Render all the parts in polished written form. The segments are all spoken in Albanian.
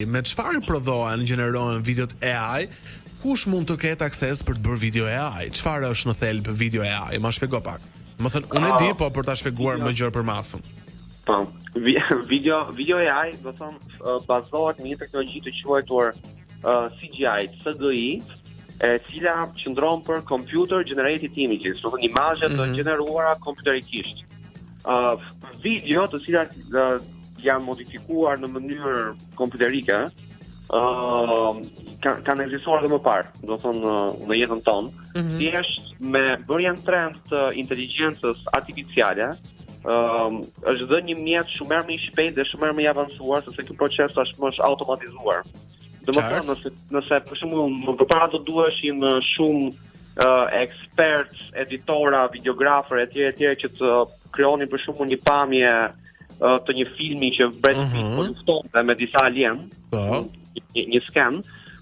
Me çfarë prodhohen, gjenerohen videot AI? Kush mund të ketë akses për të bërë video AI? Çfarë është në thelb video AI? Ma shpjego pak. Më thënë, unë e di, po për ta shpjeguar më gjërë për masën. Po, video AI, do thonë, bazohet në një teknologji të quajtur CGI, CGI, e cila qëndron për Computer Generated Images, do thonë imazhe të gjeneruara kompjuterikisht. Video të cilat janë modifikuar në mënyrë kompjuterike, kanë ekzistuar edhe më parë, do thonë në jetën tonë, thjesht me bërjen trend të inteligjencës artificiale, është dhënë një mjet shumë më i shpejtë dhe shumë më i avancuar, sepse ky proces tashmë është automatizuar. Domethënë, nëse për shembull më përpara do duheshin shumë eksperts, editora, videografër etj që të krijonin për shembull një pamje të një filmi që Brad Pitt po luftonte me disa alien, një sken.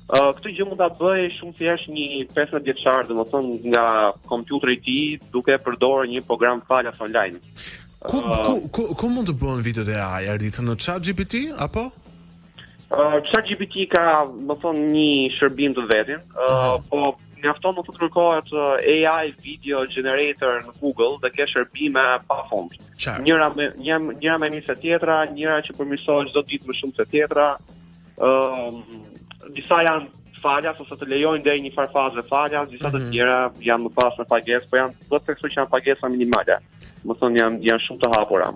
Këtë gjë mund ta bëj shumë thjesht një 15 vjeçar, domethënë nga kompjuteri i tij, duke përdorur një program falas online. Ku mund të bëhen videot e AI? Ardhitën në ChatGPT apo? ChatGPT ka, më thonë, një shërbim të vetin, po mjafton më të kërkohet AI video generator në Google dhe ke shërbime pafund. Njëra më mirë se tjetra, njëra që përmirësohet çdo ditë më shumë se tjetra. Disa janë falas ose të lejojnë deri një farfazë falas, disa të tjera janë më pas në pagesë, po janë do të theksoj që janë pagesa minimale. Më thonë janë shumë të hapura.